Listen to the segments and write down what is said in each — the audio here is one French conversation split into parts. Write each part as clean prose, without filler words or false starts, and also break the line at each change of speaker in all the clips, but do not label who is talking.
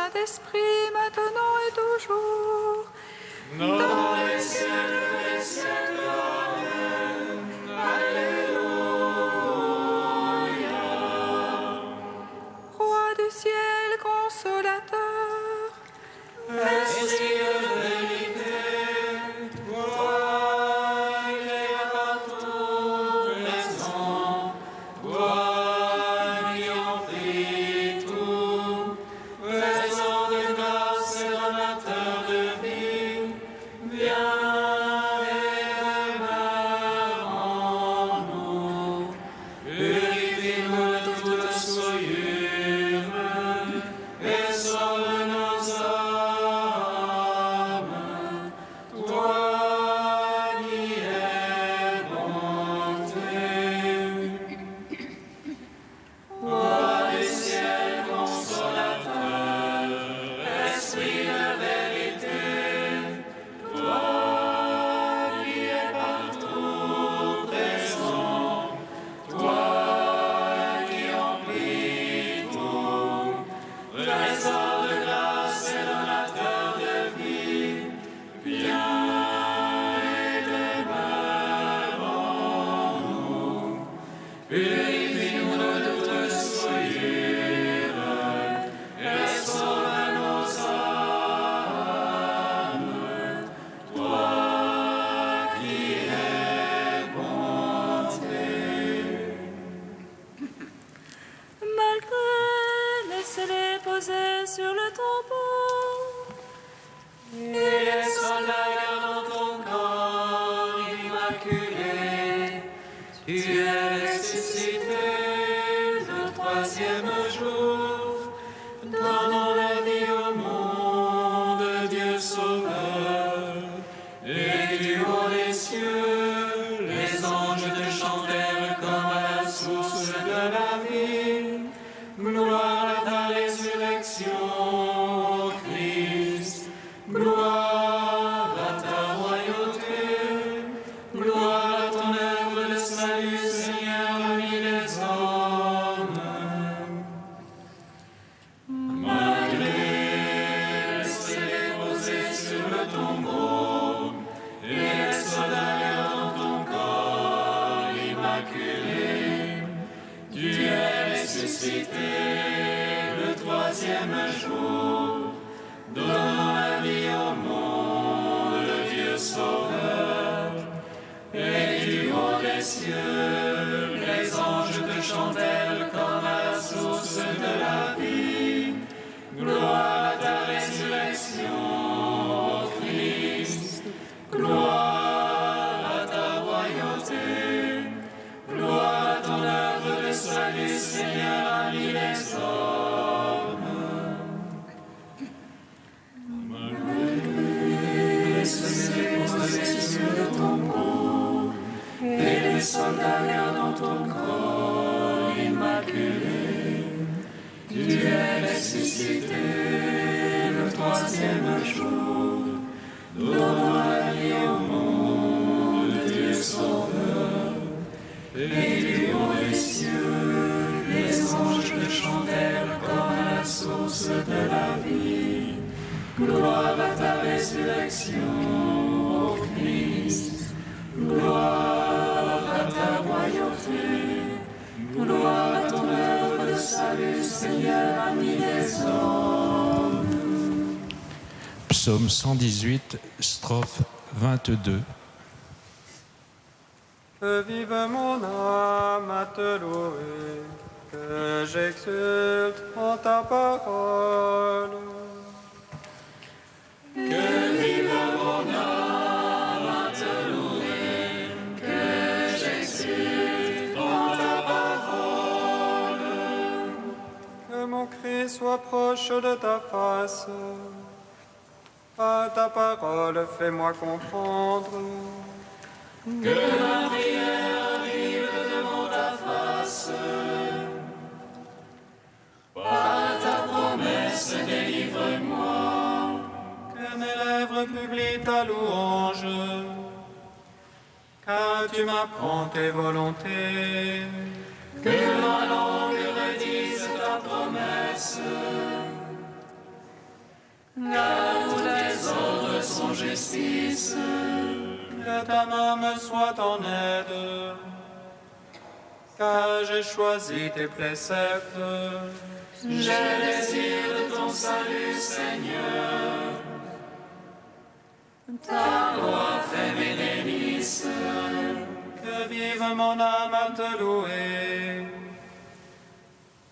Saint-Esprit, maintenant et toujours, dans les siècles des siècles. Amen. Alléluia. Roi du ciel, consolateur, Esprit de vérité, toi qui es partout présent, toi qui emplis tout, présent de grâce et donateur de vie, viens et demeure en nous, purifie-nous de toute souillure et sauve nos âmes, toi qui es bonté. Roi du ciel, consolateur, Esprit de vérité, toi qui es partout présent, toi qui emplis tout, trésor de grâce et donateur de vie, viens et demeure en nous, purifie-nous de toute souillure et sauve nos âmes, toi qui es bonté. Malgré, laissez-les poser sur le tombeau. Et les soldats gardant ton corps immaculé, tu es ressuscité le troisième jour, donnant la vie au monde, Dieu sauveur. Et du haut des cieux, les anges te chantèrent comme à la source de la vie. Gloire à ta résurrection, ô Christ. Gloire à ta royauté. Gloire à ton œuvre de salut, Seigneur, parmi les hommes. Malgré, laissez-les poser sur le tombeau, et les soldats gardant ton corps immaculé, tu es ressuscité le troisième jour, donnant la vie au monde, Dieu sauveur. Et du haut des cieux, les anges te chantèrent comme à la source de la vie. Gloire à ta résurrection, ô Christ. Gloire à ta royauté. Gloire à ton œuvre de salut, Seigneur, parmi les hommes. Laisse-les poser sur le tombeau, et les soldats gardant ton corps immaculé, tu es ressuscité le troisième jour, donnant la vie au monde, Dieu sauveur. Et du haut des cieux, les anges te chantèrent comme à la source de la vie. Gloire à ta résurrection, ô Christ. Gloire à ta royauté. Gloire à ton œuvre de salut, Seigneur, parmi les hommes.
Psaume 118, strophe 22.
Que vive mon âme à te louer, que j'exulte en ta parole.
Que vive mon âme à te louer, que j'exulte en ta parole.
Que mon cri soit proche de ta face, à ta parole fais-moi comprendre.
Que ma prière arrive devant ta face. Par ta promesse, délivre-moi.
Que mes lèvres publient ta louange, car tu m'apprends tes volontés.
Que ma langue redise ta promesse. justice.
Que ta main me soit en aide, car j'ai choisi tes préceptes.
J'ai le désir de ton salut, Seigneur. Ta loi fait mes délices.
Que vive mon âme à te louer.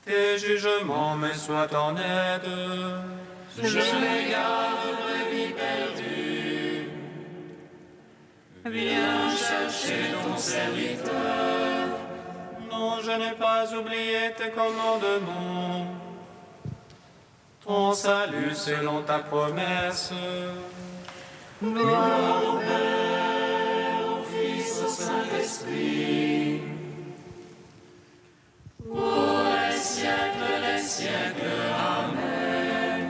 Tes jugements me soient en aide.
Je regarde brebis perdues. Viens chercher ton serviteur.
Non, je n'ai pas oublié tes commandements. Ton salut selon ta promesse.
Gloire au Père, au Fils, au Saint-Esprit. Pour les siècles, Amen.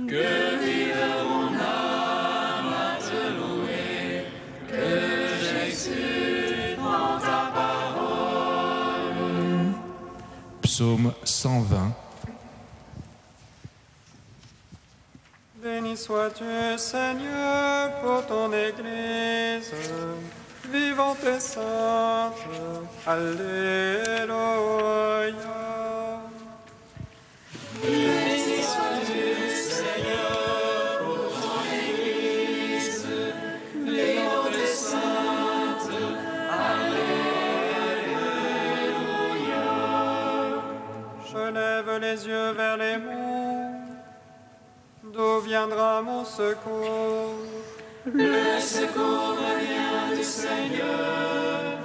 Que vive mon âme à te louer, que Jésus dans ta parole.
Psaume 120.
Béni sois-tu, Seigneur, pour ton Église, vivante et sainte. Alléluia.
Béni sois-tu, Seigneur, pour ton Église, vivante et sainte. Alléluia.
Je lève les yeux vers les monts. D'où viendra mon secours?
Le secours vient du Seigneur,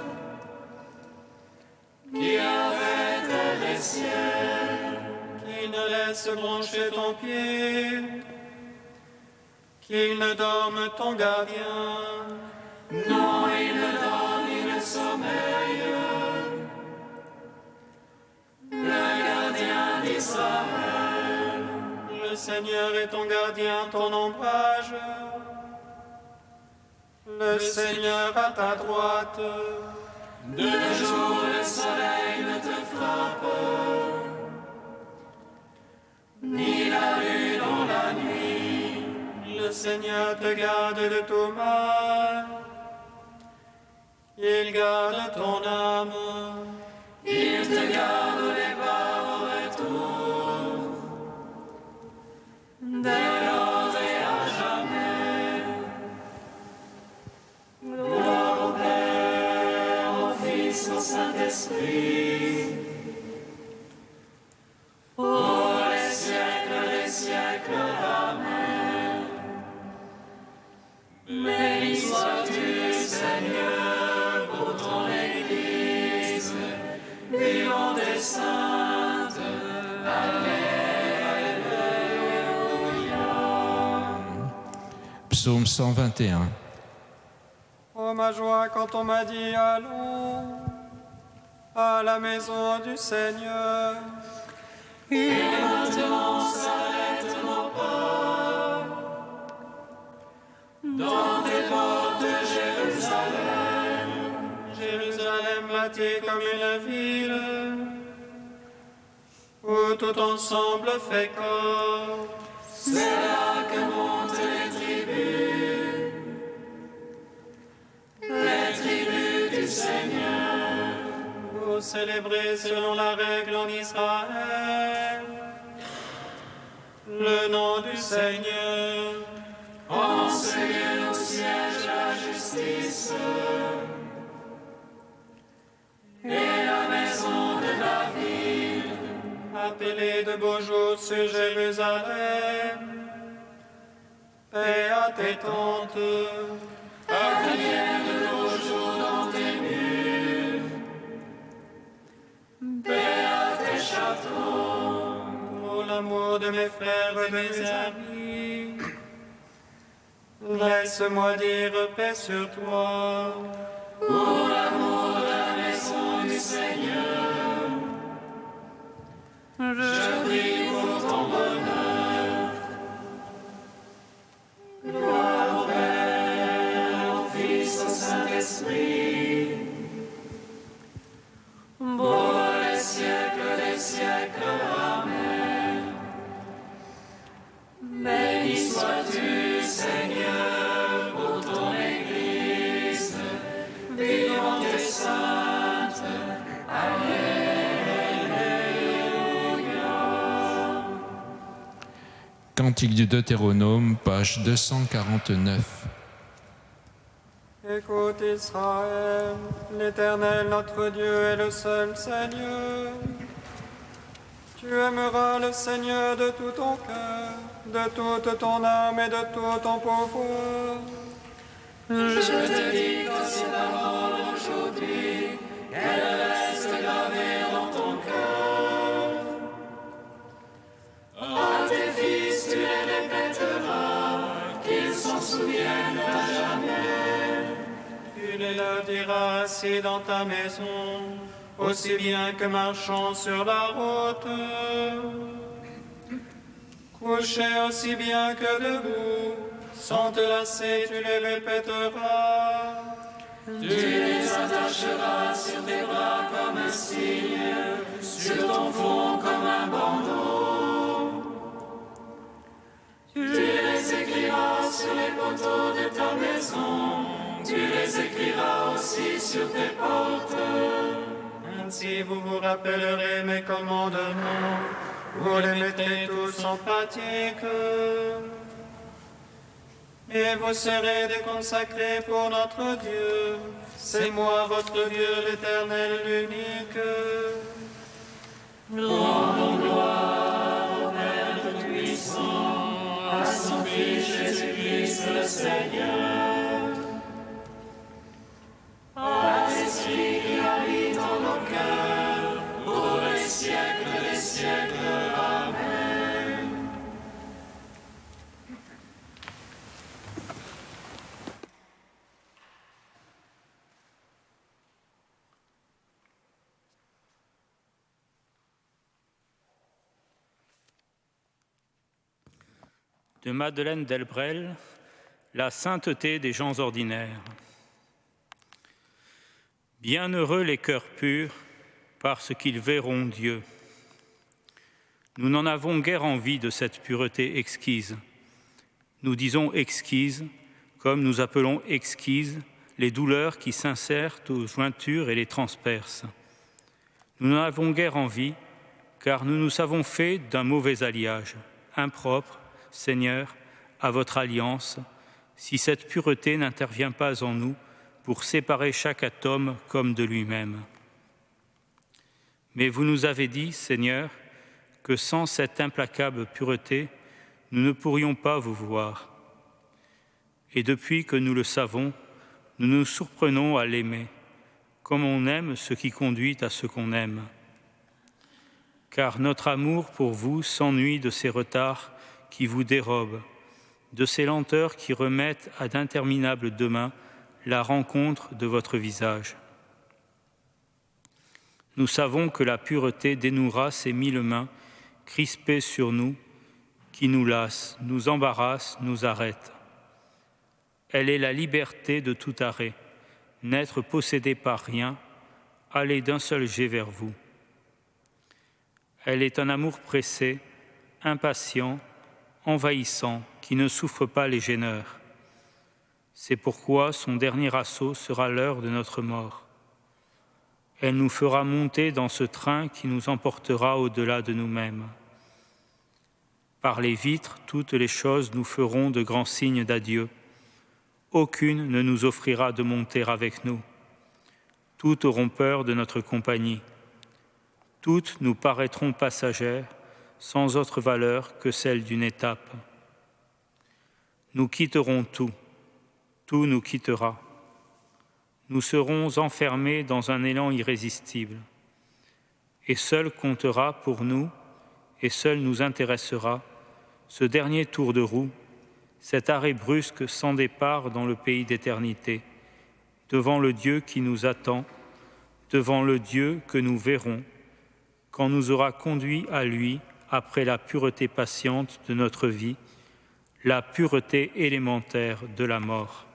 qui a fait terre et ciel.
Qu'il ne laisse broncher ton pied, qu'il ne dorme ton gardien.
Non, il ne dort ni ne sommeille. Le gardien d'Israël.
Le Seigneur est ton gardien, ton ombrage. Le Seigneur à ta droite.
De jour le soleil ne te frappe, ni la lune dans la nuit.
Le Seigneur te garde de tout mal. Il garde ton âme.
Il te garde les pas au retour, dès lors et à jamais. Gloire au Père, au Fils, au Saint-Esprit, pour les siècles, Amen. Béni sois-tu, Seigneur, pour ton Église, vivante et sainte. Alléluia.
Psaume 121.
Oh ma joie quand on m'a dit allons à la maison du Seigneur.
Et maintenant s'arrêtent nos pas dans tes portes de Jérusalem.
Jérusalem bâtie comme une ville où tout ensemble fait corps.
C'est là que montent les tribus du Seigneur.
Vous célébrez selon la règle en Israël le nom du Seigneur.
En ce lieu où siège la justice et la maison de David.
Appelez de beaux jours sur Jérusalem, paix à tes tentes.
Advienne de beaux jours dans tes murs, paix à tes châteaux.
Pour l'amour de mes frères et de mes amis, laisse-moi dire paix sur toi.
Pour l'amour de la maison du Seigneur, je prie pour ton bonheur. Gloire au Père, au Fils, au Saint-Esprit, pour les siècles, Amen. Béni sois-tu,
Cantique du Deutéronome, page 249.
Écoute Israël, l'Éternel notre Dieu est le seul Seigneur. Tu aimeras le Seigneur de tout ton cœur, de toute ton âme et de tout ton pouvoir.
Je te dis dans ces paroles aujourd'hui, qu'elles restent gravées dans ton cœur. À tes fils tu les répéteras, qu'ils s'en souviennent à jamais.
Tu les leur diras assis dans ta maison, aussi bien que marchant sur la route. Couché aussi bien que debout, sans te lasser, tu les répéteras.
Tu les attacheras sur tes bras comme un signe, sur ton front comme un bandeau. Tu les écriras sur les poteaux de ta maison, tu les écriras aussi sur tes portes.
Ainsi vous vous rappellerez mes commandements, vous les mettrez tous en pratique. Et vous serez des consacrés pour notre Dieu. C'est moi votre Dieu, l'Éternel, l'unique.
Rendons gloire au Père Tout-Puissant, à son Fils Jésus-Christ le Seigneur, à l'Esprit qui habite en nos cœurs, pour les siècles des siècles. Amen.
De Madeleine Delbrel, la sainteté des gens ordinaires. Bienheureux les cœurs purs, parce qu'ils verront Dieu. Nous n'en avons guère envie de cette pureté exquise. Nous disons exquise, comme nous appelons exquises les douleurs qui s'insèrent aux jointures et les transpercent. Nous n'en avons guère envie, car nous nous savons faits d'un mauvais alliage, impropre, Seigneur, à votre alliance, si cette pureté n'intervient pas en nous pour séparer chaque atome comme de lui-même. Mais vous nous avez dit, Seigneur, que sans cette implacable pureté, nous ne pourrions pas vous voir. Et depuis que nous le savons, nous nous surprenons à l'aimer, comme on aime ce qui conduit à ce qu'on aime. Car notre amour pour vous s'ennuie de ces retards qui vous dérobent, de ces lenteurs qui remettent à d'interminables demain la rencontre de votre visage. Nous savons que la pureté dénouera ces 1000 mains crispées sur nous, qui nous lassent, nous embarrassent, nous arrêtent. Elle est la liberté de tout arrêt, n'être possédé par rien, aller d'un seul jet vers vous. Elle est un amour pressé, impatient, envahissant, qui ne souffre pas les gêneurs. C'est pourquoi son dernier assaut sera l'heure de notre mort. Elle nous fera monter dans ce train qui nous emportera au-delà de nous-mêmes. Par les vitres, toutes les choses nous feront de grands signes d'adieu. Aucune ne nous offrira de monter avec nous. Toutes auront peur de notre compagnie. Toutes nous paraîtront passagères, sans autre valeur que celle d'une étape. Nous quitterons tout, tout nous quittera. Nous serons enfermés dans un élan irrésistible. Et seul comptera pour nous, et seul nous intéressera, ce dernier tour de roue, cet arrêt brusque sans départ dans le pays d'éternité, devant le Dieu qui nous attend, devant le Dieu que nous verrons, quand nous aura conduits à lui après la pureté patiente de notre vie, la pureté élémentaire de la mort.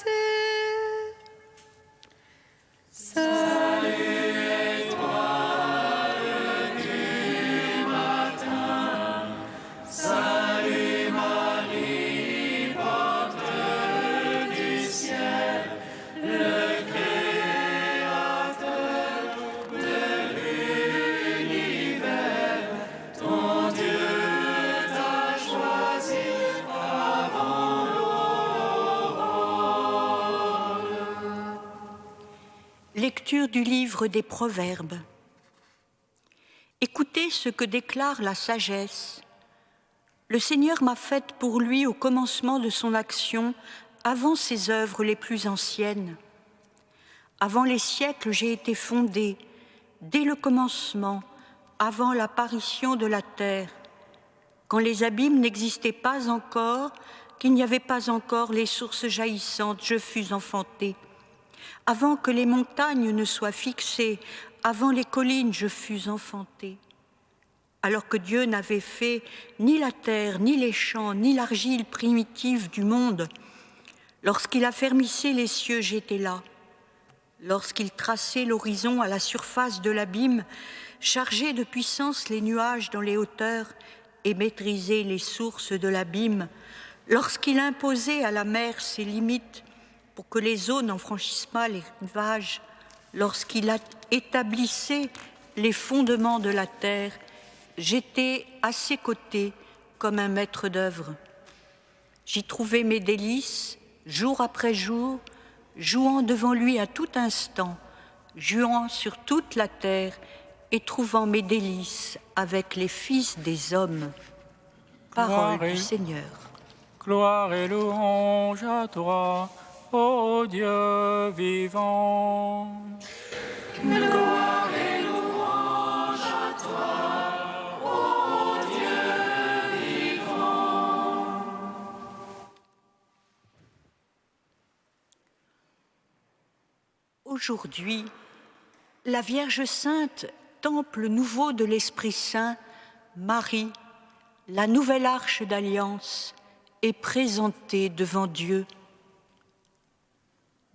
passé. Salut et étoile du matin, salut Marie, porte du ciel, le Créateur de l'univers, ton Dieu t'a choisi avant l'aurore.
Lecture du livre des Proverbes. Écoutez ce que déclare la sagesse. Le Seigneur m'a faite pour lui au commencement de son action, avant ses œuvres les plus anciennes. Avant les siècles, j'ai été fondée, dès le commencement, avant l'apparition de la terre, quand les abîmes n'existaient pas encore, qu'il n'y avait pas encore les sources jaillissantes, je fus enfantée. Avant que les montagnes ne soient fixées, avant les collines, je fus enfantée. Alors que Dieu n'avait fait ni la terre, ni les champs, ni l'argile primitive du monde, lorsqu'il affermissait les cieux, j'étais là. Lorsqu'il traçait l'horizon à la surface de l'abîme, chargeait de puissance les nuages dans les hauteurs et maîtrisait les sources de l'abîme, lorsqu'il imposait à la mer ses limites pour que les eaux n'en franchissent pas les rivages, lorsqu'il établissait les fondements de la terre, j'étais à ses côtés comme un maître d'œuvre. J'y trouvais mes délices, jour après jour, jouant devant lui à tout instant, jouant sur toute la terre et trouvant mes délices avec les fils des hommes. Parole du Seigneur.
Gloire et louange à toi, ô Dieu vivant.
Gloire et louange à toi, ô Dieu vivant.
Aujourd'hui, la Vierge Sainte, temple nouveau de l'Esprit Saint, Marie, la nouvelle arche d'alliance, est présentée devant Dieu.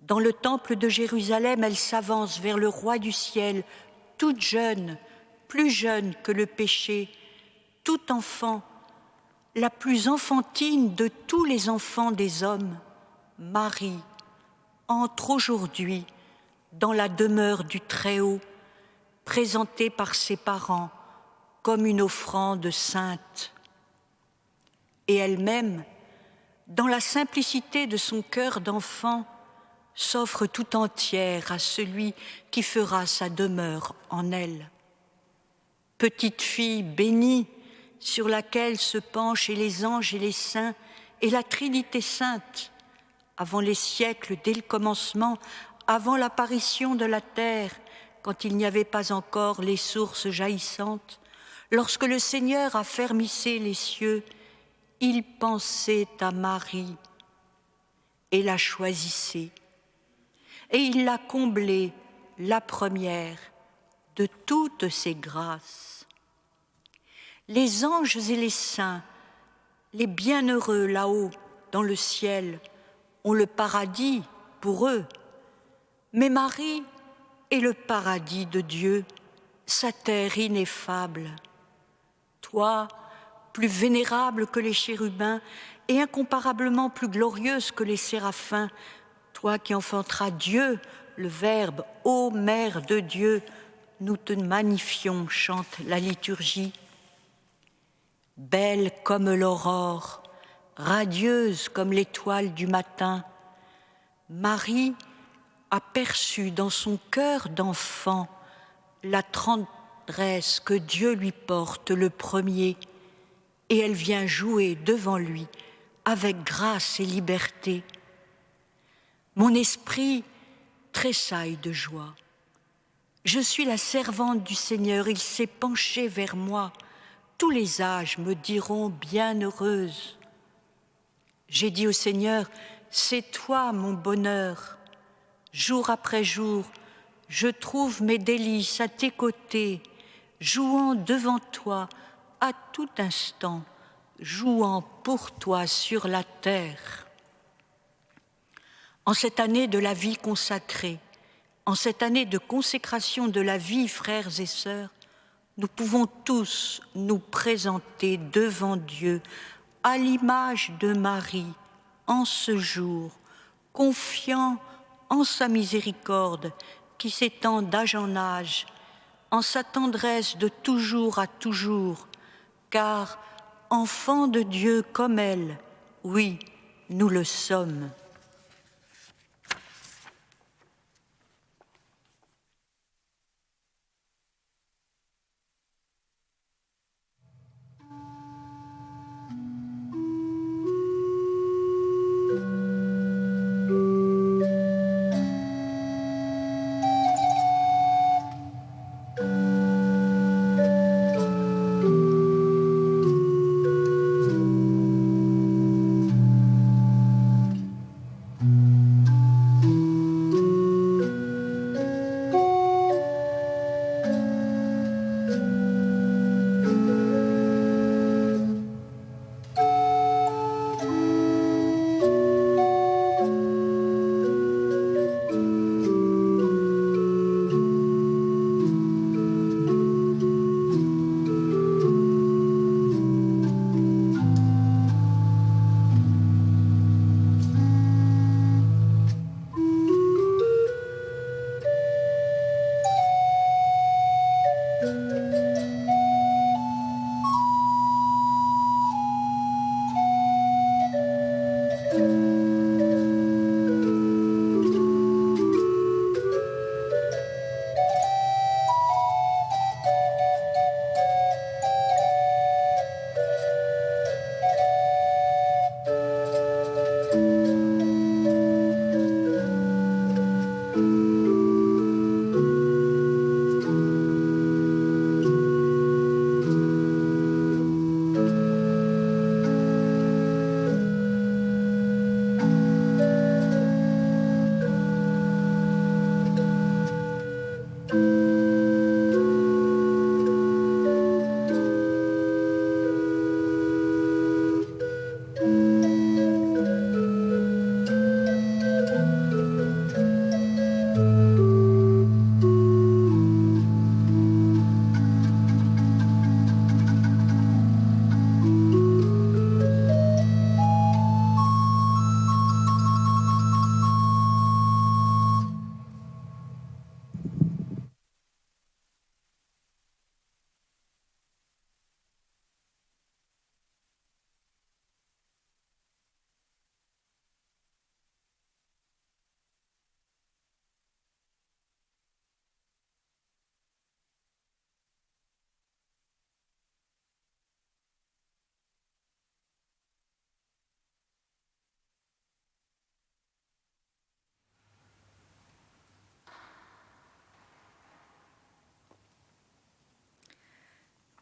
Dans le temple de Jérusalem, elle s'avance vers le roi du ciel, toute jeune, plus jeune que le péché, tout enfant, la plus enfantine de tous les enfants des hommes. Marie entre aujourd'hui dans la demeure du Très-Haut, présentée par ses parents comme une offrande sainte. Et elle-même, dans la simplicité de son cœur d'enfant, s'offre tout entière à celui qui fera sa demeure en elle. Petite fille bénie, sur laquelle se penchent et les anges et les saints et la Trinité sainte, avant les siècles, dès le commencement, avant l'apparition de la terre, quand il n'y avait pas encore les sources jaillissantes, lorsque le Seigneur affermissait les cieux, il pensait à Marie et la choisissait. Et il l'a comblée, la première, de toutes ses grâces. Les anges et les saints, les bienheureux là-haut, dans le ciel, ont le paradis pour eux. Mais Marie est le paradis de Dieu, sa terre ineffable. Toi, plus vénérable que les chérubins et incomparablement plus glorieuse que les séraphins, toi qui enfanteras Dieu, le Verbe, ô Mère de Dieu, nous te magnifions, chante la liturgie. Belle comme l'aurore, radieuse comme l'étoile du matin, Marie a perçu dans son cœur d'enfant la tendresse que Dieu lui porte le premier, et elle vient jouer devant lui avec grâce et liberté. Mon esprit tressaille de joie. Je suis la servante du Seigneur, il s'est penché vers moi. Tous les âges me diront bienheureuse. J'ai dit au Seigneur, c'est toi mon bonheur. Jour après jour, je trouve mes délices à tes côtés, jouant devant toi à tout instant, jouant pour toi sur la terre. En cette année de la vie consacrée, en cette année de consécration de la vie, frères et sœurs, nous pouvons tous nous présenter devant Dieu à l'image de Marie en ce jour, confiant en sa miséricorde qui s'étend d'âge en âge, en sa tendresse de toujours à toujours, car enfants de Dieu comme elle, oui, nous le sommes.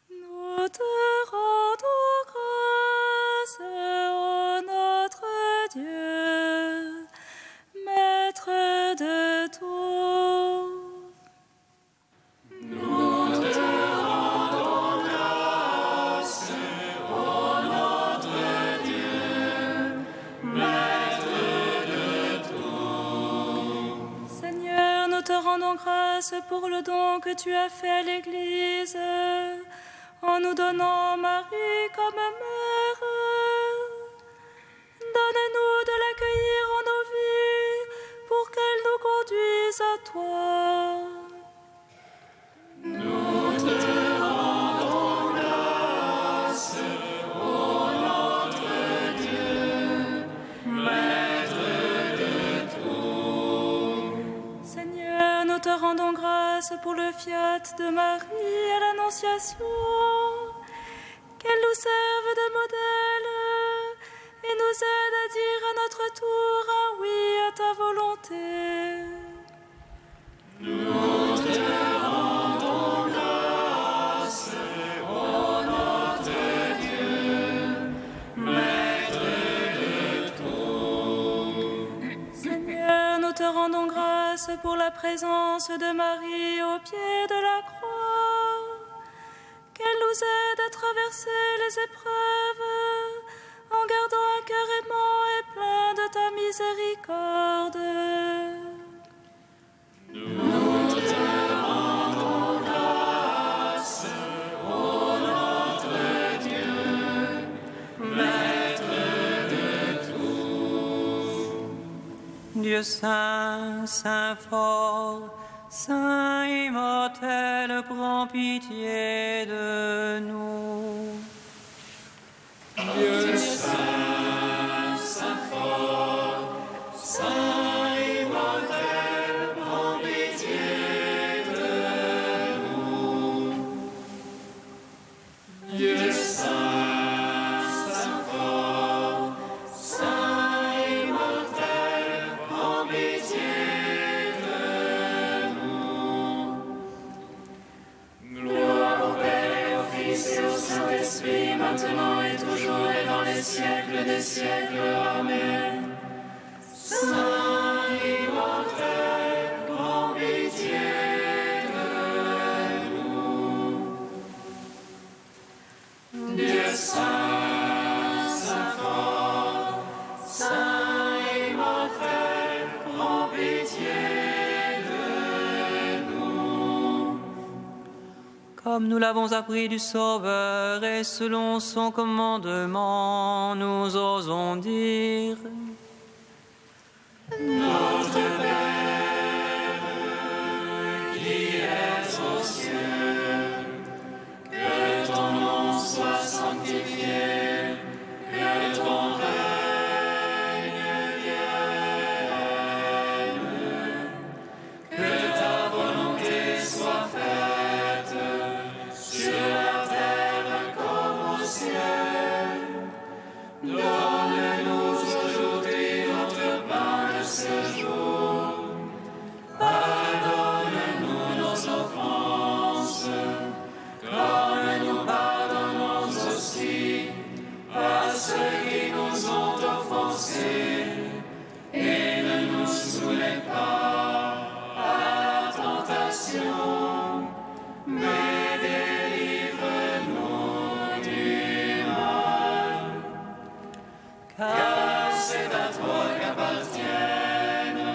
Nous te rendons grâce, ô notre Dieu, Maître de tout.
Nous te rendons grâce, ô notre Dieu, Maître de tout.
Seigneur, nous te rendons grâce pour le don que tu as fait à l'Église, en nous donnant Marie comme mère. Donne-nous de l'accueillir en nos vies pour qu'elle nous conduise à toi.
Nous te rendons grâce, ô notre Dieu, Maître de tout.
Seigneur, nous te rendons grâce pour le fiat de Marie à l'Annonciation, qu'elle nous serve de modèle et nous aide à dire à notre tour un oui à ta volonté.
Nous te rendons grâce, ô notre Dieu, Maître de tout.
Seigneur, nous te rendons grâce pour la présence de Marie au pied de la croix, qu'elle nous aide à traverser les épreuves en gardant un cœur aimant et plein de ta miséricorde.
Nous te rendons grâce, ô notre Dieu, Maître de tout.
Dieu saint, saint fort, saint immortel, prends pitié de nous.
Dieu saint, saint fort, saint immortel, prends pitié de nous. Dieu saint, saint fort, saint immortel, prends pitié de nous. Gloire au Père et au Fils et au Saint-Esprit, maintenant et toujours et dans les siècles des siècles. Amen. Saint immortel, prends pitié de nous. Dieu saint, saint fort, saint immortel, prends pitié de nous.
Comme nous l'avons appris du Sauveur et selon son commandement, nous osons dire:
Notre Père, qui es aux cieux, que ton nom soit sanctifié, que ton règne vienne, que ta volonté soit faite sur la terre comme au ciel. Donne-nous aujourd'hui notre pain de ce jour. Pardonne-nous nos offenses, comme nous pardonnons aussi à ceux qui nous ont offensés. Et ne nous soumets pas à la tentation, mais délivre-nous du mal. Car c'est à toi qu'appartiennent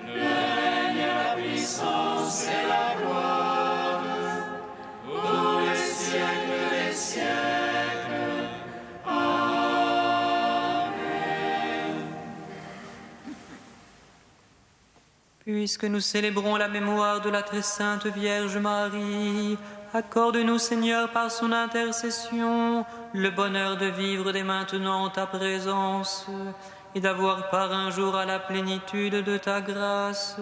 le règne, la puissance et la gloire pour les siècles des siècles. Amen.
Puisque nous célébrons la mémoire de la très sainte Vierge Marie, accorde-nous, Seigneur, par son intercession, le bonheur de vivre dès maintenant ta présence et d'avoir part un jour à la plénitude de ta grâce.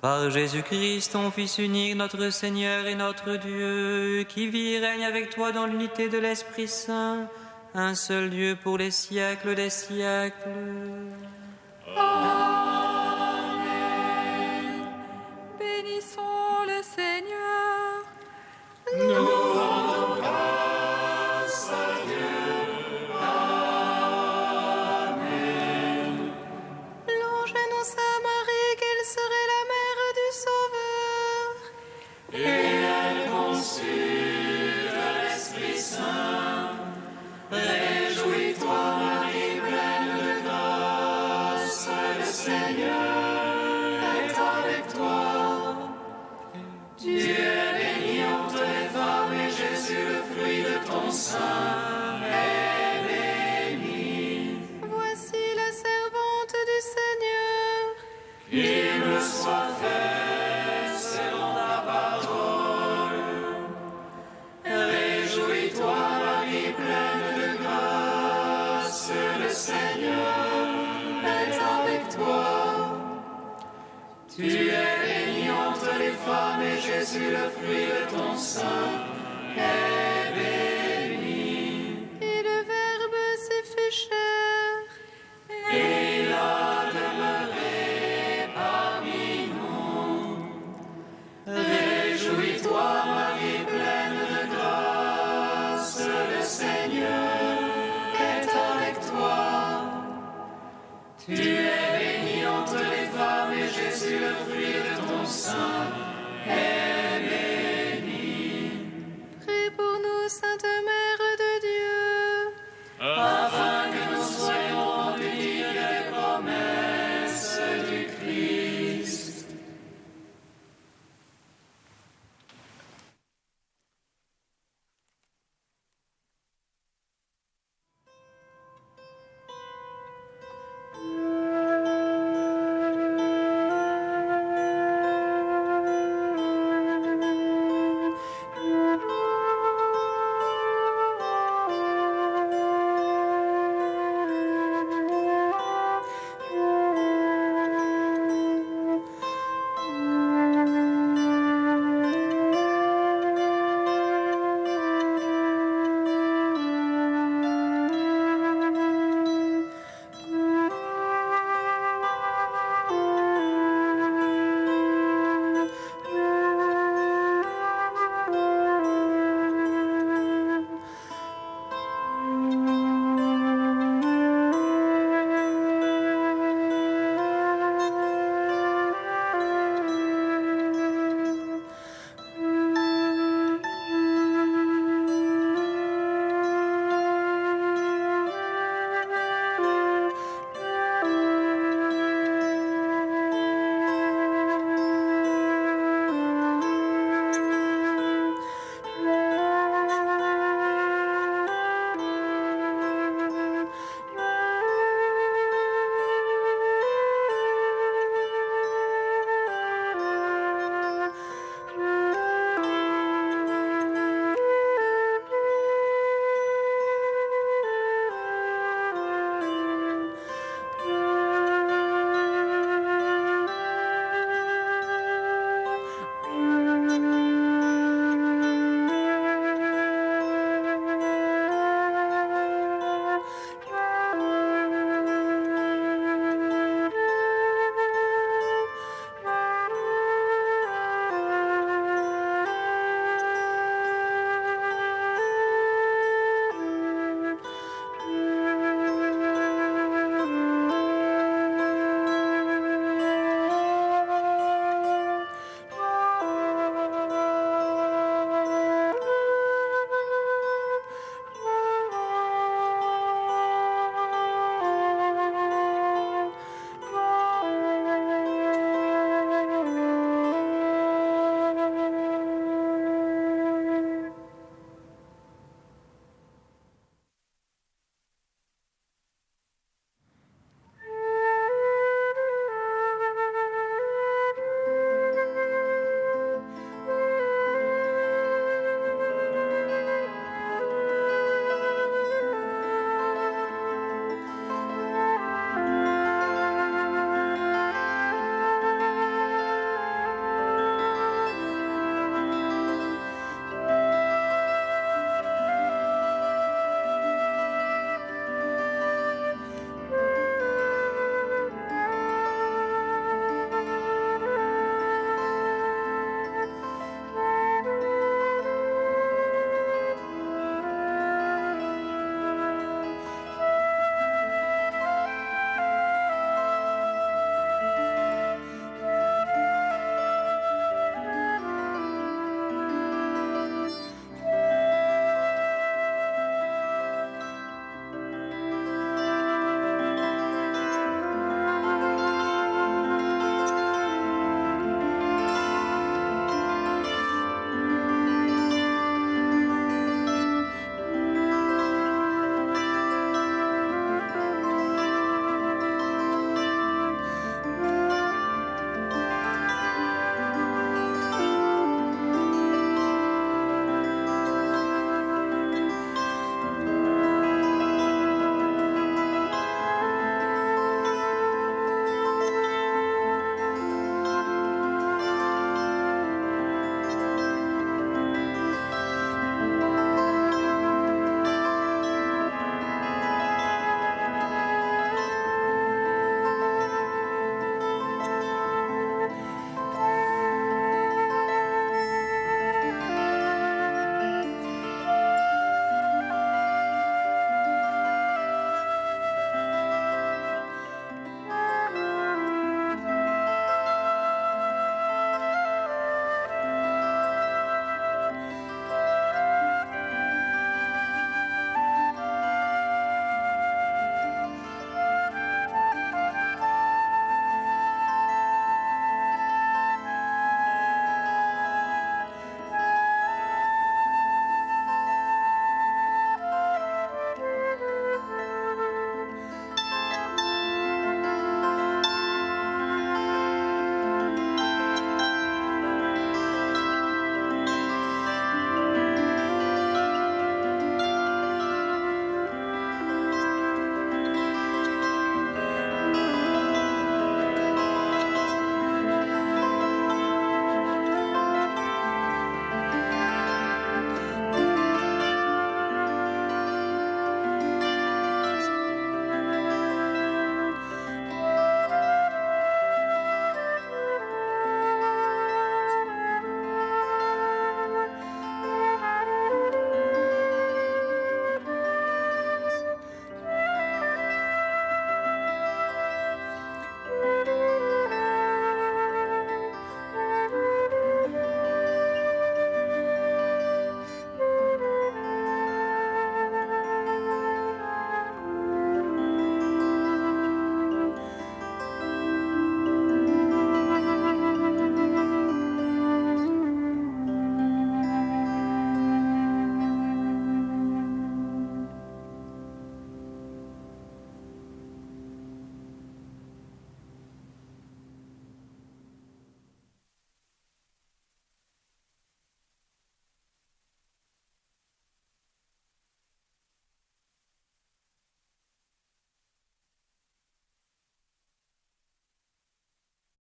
Par Jésus-Christ, ton Fils unique, notre Seigneur et notre Dieu, qui vit et règne avec toi dans l'unité de l'Esprit Saint, un seul Dieu pour les siècles des siècles.
Bénissons le Seigneur.
Nous rendons grâce à Dieu. Amen.
Louange-nous Sainte Marie, qu'elle serait la mère du Sauveur.
Et elle conçut de l'Esprit Saint. Réjouis-toi, Marie, pleine de grâce, le Seigneur est avec toi. Tu es bénie entre les femmes et Jésus, le fruit de ton sein, est béni.
Voici la servante du Seigneur.
Qu'il me soit fait selon ta parole. Réjouis-toi, Marie, pleine de grâce, le Seigneur est avec toi. Tu es bénie entre les femmes et Jésus, le fruit de ton sein, est béni.
Et le Verbe s'est fait chair.
Et il a demeuré parmi nous. Réjouis-toi, Marie, pleine de grâce, le Seigneur est avec toi. Tu es bénie entre les femmes et Jésus, le fruit de ton sein,